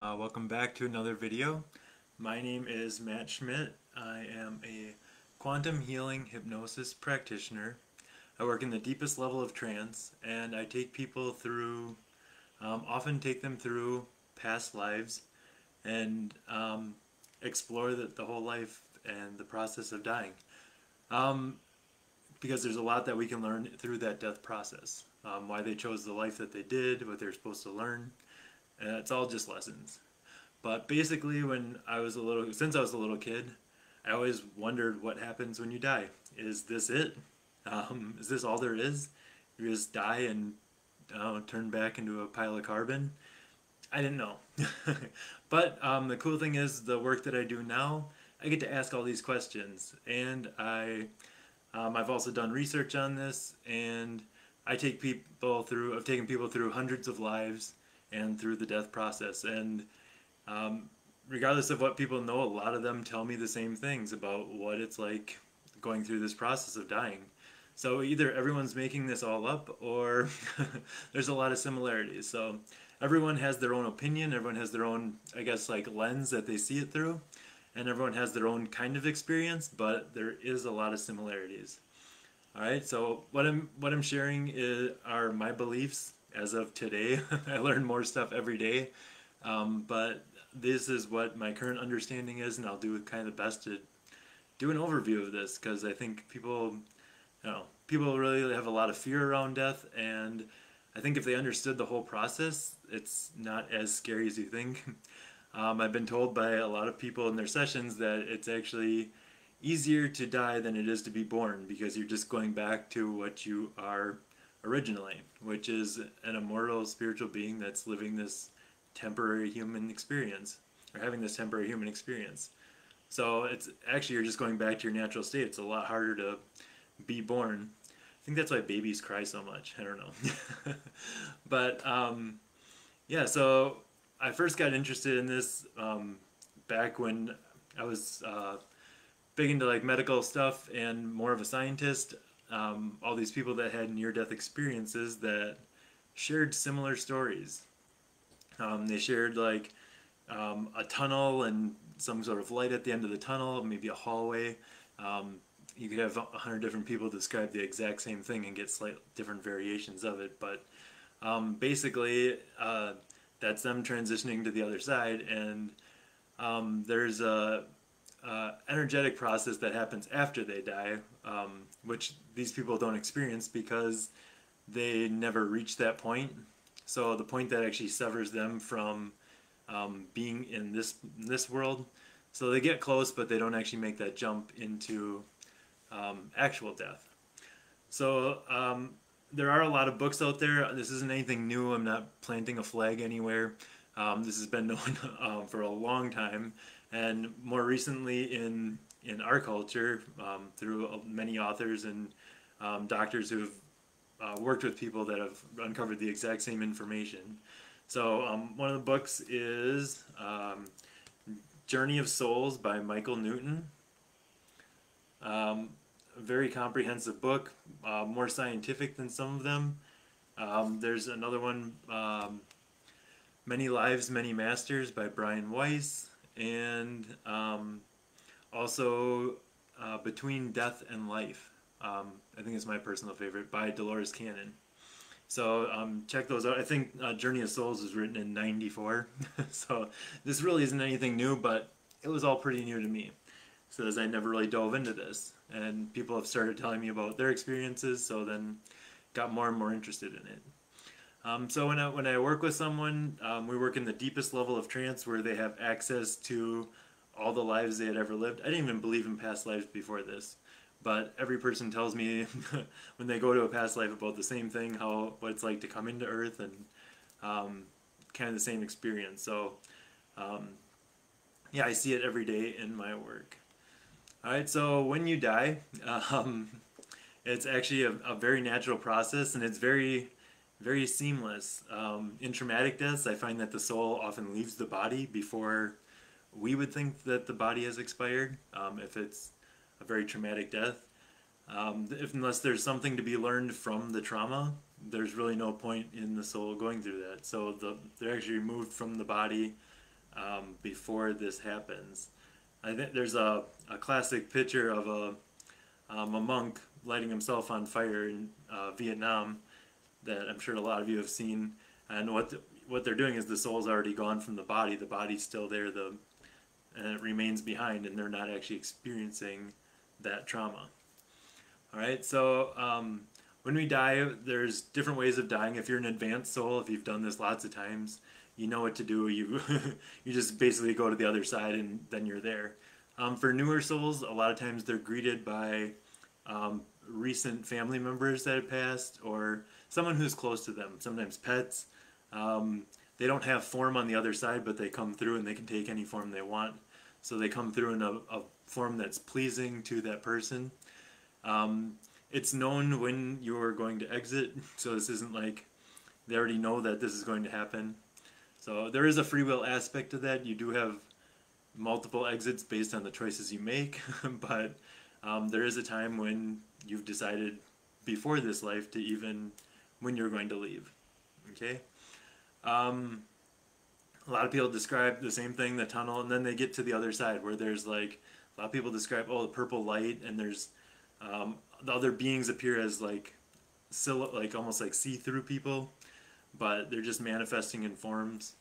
Welcome back to another video. My name is Matt Schmidt. I am a quantum healing hypnosis practitioner. I work in the deepest level of trance, and I take people through, often take them through past lives and explore the whole life and the process of dying. Um, because there's a lot that we can learn through that death process. Why they chose the life that they did, what they're supposed to learn. And it's all just lessons. But basically, since I was a little kid, I always wondered what happens when you die. Is this it? Is this all there is? You just die and turn back into a pile of carbon? I didn't know. But the cool thing is, the work that I do now, I get to ask all these questions, and I've also done research on this, and I've taken people through hundreds of lives and through the death process, and um, regardless of what people know, a lot of them tell me the same things about what it's like going through this process of dying. So either everyone's making this all up, or there's a lot of similarities. So everyone has their own opinion, everyone has their own, I guess, like lens that they see it through, and everyone has their own kind of experience, but there is a lot of similarities. All right, so what I'm sharing are my beliefs as of today. I learn more stuff every day, but this is what my current understanding is, and I'll do kind of the best to do an overview of this because I think people really have a lot of fear around death, and I think if they understood the whole process, it's not as scary as you think. I've been told by a lot of people in their sessions that it's actually easier to die than it is to be born because you're just going back to what you are originally, which is an immortal spiritual being that's living this temporary human experience or having this temporary human experience. So it's actually you're just going back to your natural state. It's a lot harder to be born. I think that's why babies cry so much. I don't know. But yeah, so I first got interested in this back when I was big into like medical stuff and more of a scientist. All these people that had near-death experiences that shared similar stories. They shared like a tunnel and some sort of light at the end of the tunnel, maybe a hallway. You could have 100 different people describe the exact same thing and get slight different variations of it, but basically that's them transitioning to the other side, and there's a energetic process that happens after they die, which these people don't experience because they never reach that point. So the point that actually severs them from being in this world. So they get close, but they don't actually make that jump into actual death. So there are a lot of books out there. This isn't anything new. I'm not planting a flag anywhere. This has been known for a long time, and more recently in our culture through many authors and doctors who have worked with people that have uncovered the exact same information. So one of the books is Journey of Souls by Michael Newton. A very comprehensive book, more scientific than some of them. There's another one, Many Lives, Many Masters by Brian Weiss, and also Between Death and Life. I think it's my personal favorite, by Dolores Cannon. So check those out. I think Journey of Souls was written in '94, so this really isn't anything new, but it was all pretty new to me. So as I never really dove into this, and people have started telling me about their experiences, so then got more and more interested in it. So when I work with someone, we work in the deepest level of trance where they have access to all the lives they had ever lived. I didn't even believe in past lives before this, but every person tells me when they go to a past life about the same thing, what it's like to come into Earth, and kind of the same experience. So yeah, I see it every day in my work. All right, so when you die, it's actually a very natural process, and it's very seamless. In traumatic deaths, I find that the soul often leaves the body before we would think that the body has expired, if it's a very traumatic death. Unless there's something to be learned from the trauma, there's really no point in the soul going through that. So they're actually removed from the body before this happens. I think there's a classic picture of a monk lighting himself on fire in Vietnam that I'm sure a lot of you have seen. And what they're doing is the soul's already gone from the body. The body's still there, and it remains behind, and they're not actually experiencing that trauma. All right, so when we die, there's different ways of dying. If you're an advanced soul, if you've done this lots of times, you know what to do. You you just basically go to the other side, and then you're there. For newer souls, a lot of times they're greeted by recent family members that have passed, or someone who's close to them. Sometimes pets. They don't have form on the other side, but they come through, and they can take any form they want. So they come through in a form that's pleasing to that person. It's known when you're going to exit, so this isn't like they already know that this is going to happen. So there is a free will aspect to that. You do have multiple exits based on the choices you make, but there is a time when you've decided before this life to even when you're going to leave. Okay? A lot of people describe the same thing, the tunnel, and then they get to the other side where there's like, a lot of people describe, oh, the purple light, and there's the other beings appear as like almost like see-through people, but they're just manifesting in forms.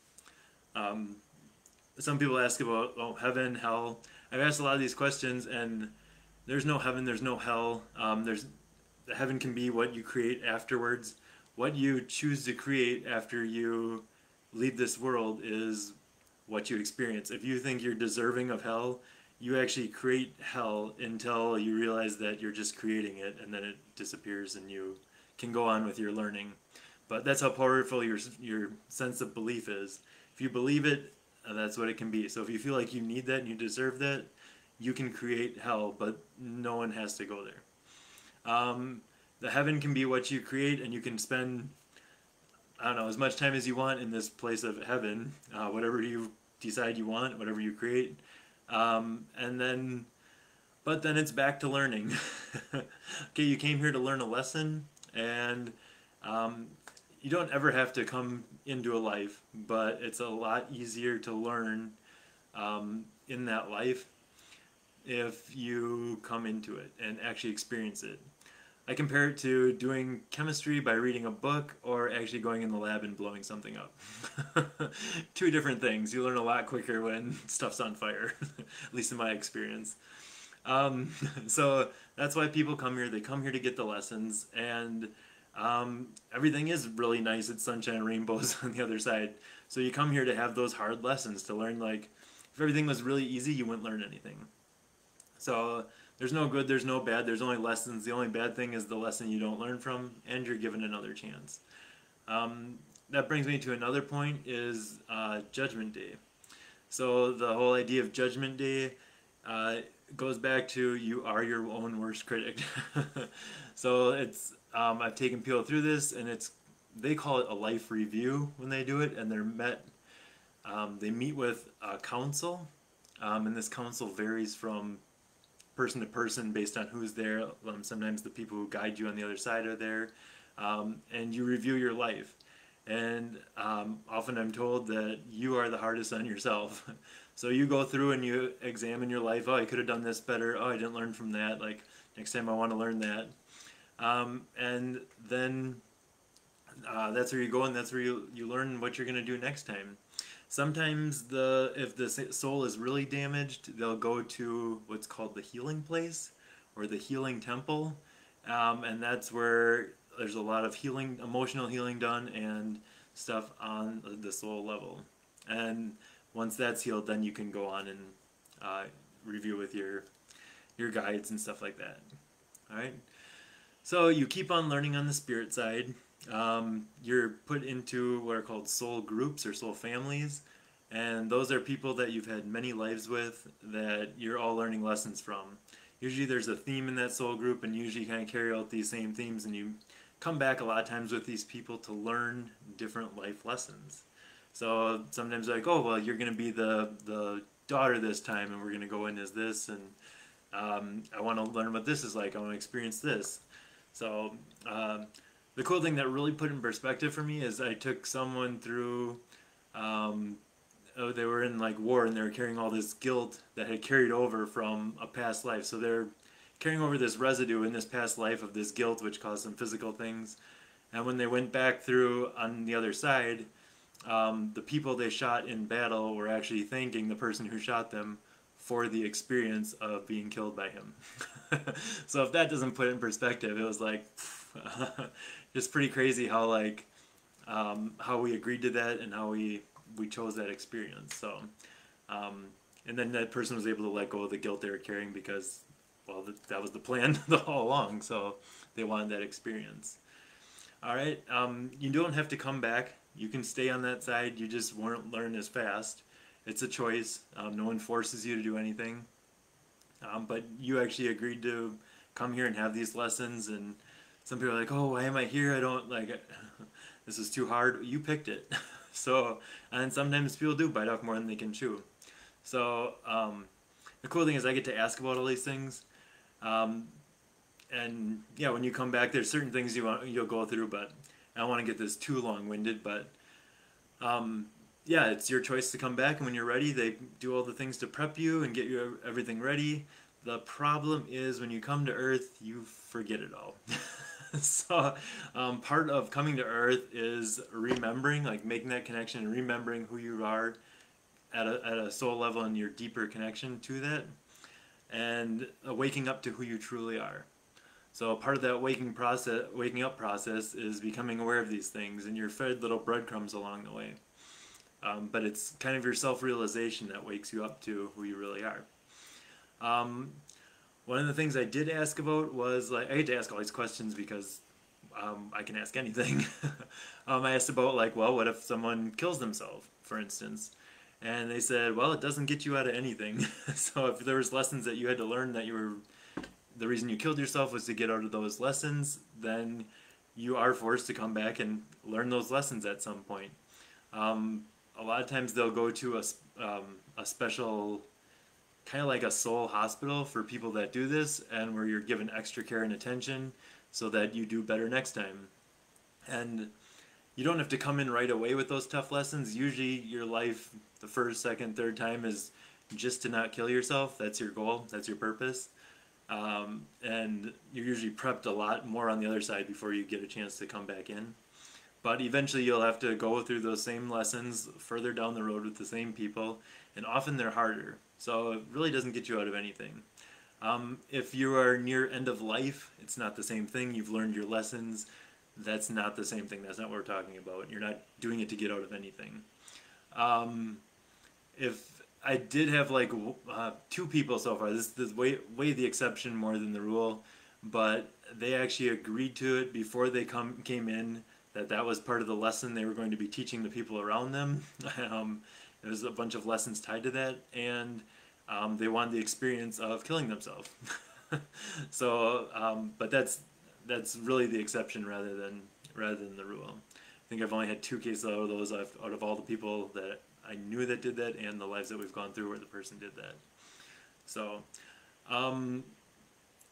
Some people ask about, oh, heaven, hell. I've asked a lot of these questions, and there's no heaven, there's no hell. Heaven can be what you create afterwards. What you choose to create after you leave this world is what you experience. If you think you're deserving of hell, you actually create hell until you realize that you're just creating it, and then it disappears and you can go on with your learning. But that's how powerful your sense of belief is. If you believe it, that's what it can be. So if you feel like you need that and you deserve that, you can create hell, but no one has to go there. The heaven can be what you create, and you can spend, I don't know, as much time as you want in this place of heaven, whatever you decide you want, whatever you create. But then it's back to learning. Okay, you came here to learn a lesson, and you don't ever have to come into a life, but it's a lot easier to learn in that life if you come into it and actually experience it. I compare it to doing chemistry by reading a book or actually going in the lab and blowing something up. Two different things. You learn a lot quicker when stuff's on fire, at least in my experience. So that's why people come here. They come here to get the lessons, and everything is really nice. It's sunshine and rainbows on the other side. So you come here to have those hard lessons, to learn, like, if everything was really easy, you wouldn't learn anything. So there's no good, there's no bad, there's only lessons. The only bad thing is the lesson you don't learn from, and you're given another chance. That brings me to another point, is Judgment Day. So the whole idea of Judgment Day goes back to you are your own worst critic. So it's I've taken people through this, and they call it a life review when they do it, and they meet with a council, and this council varies from person to person based on who's there. Sometimes the people who guide you on the other side are there, and you review your life. And often I'm told that you are the hardest on yourself. So you go through and you examine your life. Oh, I could have done this better. Oh, I didn't learn from that. Like, next time I want to learn that. And then that's where you go, and that's where you learn what you're going to do next time. Sometimes if the soul is really damaged, they'll go to what's called the healing place or the healing temple, and that's where there's a lot of healing, emotional healing done, and stuff on the soul level. And once that's healed, then you can go on and review with your guides and stuff like that. All right. So you keep on learning on the spirit side. You're put into what are called soul groups or soul families, and those are people that you've had many lives with that you're all learning lessons from. Usually there's a theme in that soul group, and usually you kind of carry out these same themes, and you come back a lot of times with these people to learn different life lessons. So sometimes they're like, oh, well, you're going to be the daughter this time, and we're going to go in as this, and I want to learn what this is like. I want to experience this. So the cool thing that really put in perspective for me is I took someone through they were in like war and they were carrying all this guilt that had carried over from a past life. So they're carrying over this residue in this past life of this guilt, which caused some physical things. And when they went back through on the other side, the people they shot in battle were actually thanking the person who shot them for the experience of being killed by him. So if that doesn't put it in perspective, it was like just pretty crazy how like how we agreed to that and how we chose that experience. So and then that person was able to let go of the guilt they were carrying because, well, that was the plan all along. So they wanted that experience. All right, you don't have to come back. You can stay on that side. You just won't learn as fast. It's a choice. No one forces you to do anything. But you actually agreed to come here and have these lessons. And some people are like, "Oh, why am I here? I don't like it. This is too hard." You picked it. So, and sometimes people do bite off more than they can chew. So the cool thing is I get to ask about all these things. And yeah, when you come back, there's certain things you'll go through, but I don't want to get this too long-winded. But yeah, it's your choice to come back, and when you're ready, they do all the things to prep you and get you everything ready. The problem is when you come to Earth, you forget it all. So part of coming to Earth is remembering, like making that connection and remembering who you are at a soul level and your deeper connection to that, and waking up to who you truly are. So part of that waking up process is becoming aware of these things, and you're fed little breadcrumbs along the way. But it's kind of your self-realization that wakes you up to who you really are. One of the things I did ask about was, like, I get to ask all these questions because I can ask anything. I asked about, like, well, what if someone kills themselves, for instance? And they said, well, it doesn't get you out of anything. So if there was lessons that you had to learn that the reason you killed yourself was to get out of those lessons, then you are forced to come back and learn those lessons at some point. A lot of times they'll go to a special, kind of like a soul hospital for people that do this, and where you're given extra care and attention so that you do better next time. And you don't have to come in right away with those tough lessons. Usually your life, the first, second, third time, is just to not kill yourself. That's your goal. That's your purpose. And you're usually prepped a lot more on the other side before you get a chance to come back in. But eventually you'll have to go through those same lessons further down the road with the same people, and often they're harder. So it really doesn't get you out of anything. If you are near end of life, it's not the same thing. You've learned your lessons. That's not the same thing. That's not what we're talking about. You're not doing it to get out of anything. If I did have like 2 people so far, this is way the exception more than the rule, but they actually agreed to it before they came in, that was part of the lesson they were going to be teaching the people around them. There was a bunch of lessons tied to that, and they wanted the experience of killing themselves. So, but that's really the exception rather than the rule. I think I've only had 2 cases out of those out of all the people that I knew that did that, and the lives that we've gone through where the person did that. So,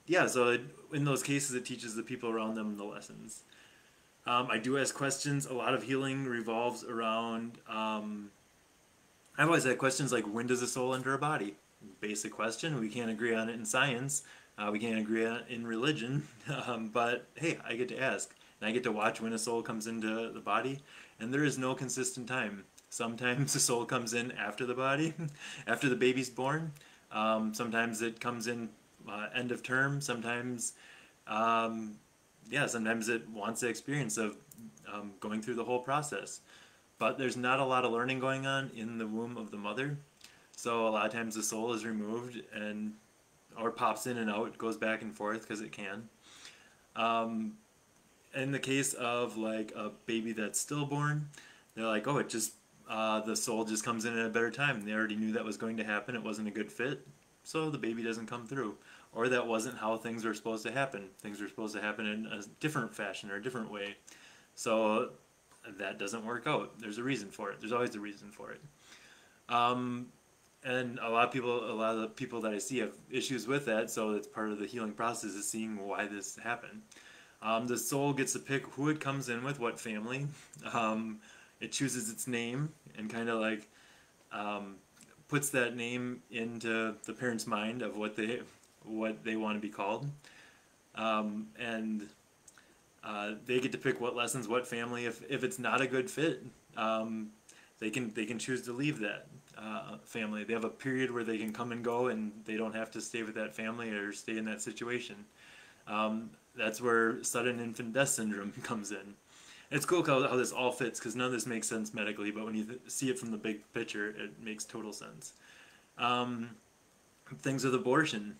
yeah. So in those cases, it teaches the people around them the lessons. I do ask questions. A lot of healing revolves around, I've always had questions like, when does a soul enter a body? Basic question. We can't agree on it in science. We can't agree on it in religion. But hey, I get to ask. And I get to watch when a soul comes into the body. And there is no consistent time. Sometimes the soul comes in after the body, after the baby's born. Sometimes it comes in end of term. Sometimes sometimes it wants the experience of going through the whole process. But there's not a lot of learning going on in the womb of the mother. So a lot of times the soul is removed or pops in and out, goes back and forth because it can. In the case of like a baby that's stillborn, they're like, oh, the soul just comes in at a better time. They already knew that was going to happen. It wasn't a good fit, so the baby doesn't come through. Or that wasn't how things were supposed to happen. Things were supposed to happen in a different fashion or a different way. So that doesn't work out. There's a reason for it. There's always a reason for it. And a lot of the people that I see have issues with that, so it's part of the healing process is seeing why this happened. The soul gets to pick who it comes in with, what family. It chooses its name, and kind of like puts that name into the parent's mind of what they want to be called, and they get to pick what lessons, what family. If it's not a good fit, they can choose to leave that family. They have a period where they can come and go, and they don't have to stay with that family or stay in that situation. That's where sudden infant death syndrome comes in. It's cool how this all fits, because none of this makes sense medically, but when you see it from the big picture, it makes total sense. Things with abortion.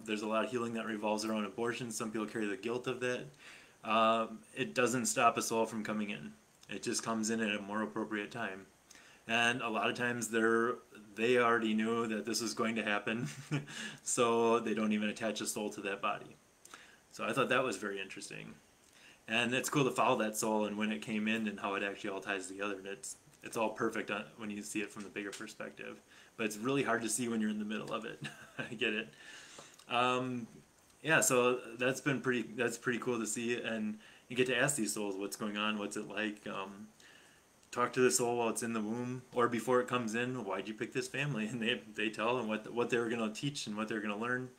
There's a lot of healing that revolves around abortion. Some people carry the guilt of that. It doesn't stop a soul from coming in. It just comes in at a more appropriate time. And a lot of times they already knew that this was going to happen, so they don't even attach a soul to that body. So I thought that was very interesting. And it's cool to follow that soul and when it came in and how it actually all ties together. And it's all perfect when you see it from the bigger perspective. But it's really hard to see when you're in the middle of it. I get it. Yeah, so that's pretty cool to see, and you get to ask these souls what's going on, what's it like. Talk to the soul while it's in the womb or before it comes in. Why'd you pick this family? And they tell them what they were going to teach and what they're going to learn.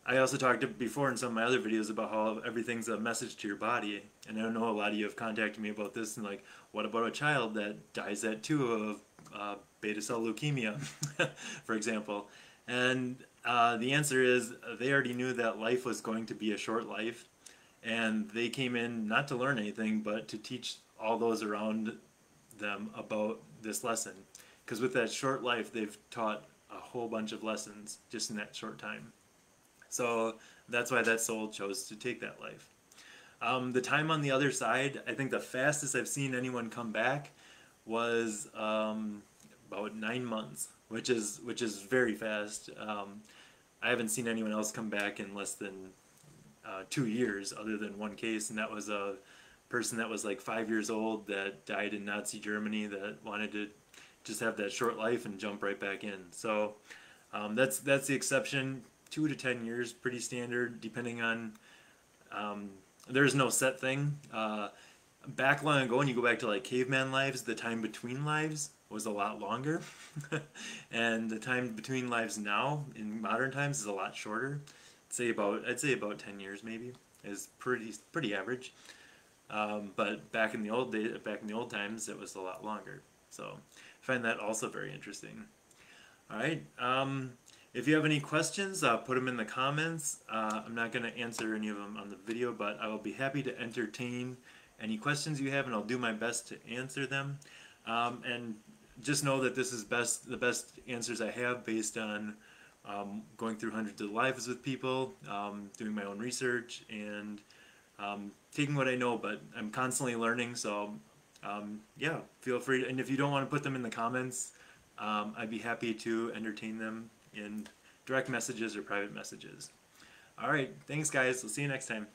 I also talked before in some of my other videos about how everything's a message to your body, and I know a lot of you have contacted me about this, and like, what about a child that dies at 2 of beta cell leukemia, for example? And the answer is they already knew that life was going to be a short life, and they came in not to learn anything, but to teach all those around them about this lesson. Because with that short life, they've taught a whole bunch of lessons just in that short time. So that's why that soul chose to take that life. The time on the other side, I think the fastest I've seen anyone come back was about 9 months, which is very fast. I haven't seen anyone else come back in less than 2 years, other than one case, and that was a person that was like 5 years old that died in Nazi Germany that wanted to just have that short life and jump right back in. So that's the exception. 2 to 10 years, pretty standard, depending on. There's no set thing. Back long ago, when you go back to like caveman lives, the time between lives was a lot longer, and the time between lives now in modern times is a lot shorter. I'd say about 10 years maybe is pretty average. But back in the old times, it was a lot longer. So I find that also very interesting. All right. If you have any questions, put them in the comments. I'm not going to answer any of them on the video, but I will be happy to entertain any questions you have, and I'll do my best to answer them. And just know that this is the best answers I have based on going through hundreds of lives with people, doing my own research, and taking what I know, but I'm constantly learning, so yeah, feel free. And if you don't want to put them in the comments, I'd be happy to entertain them in direct messages or private messages. Alright, thanks guys, we'll see you next time.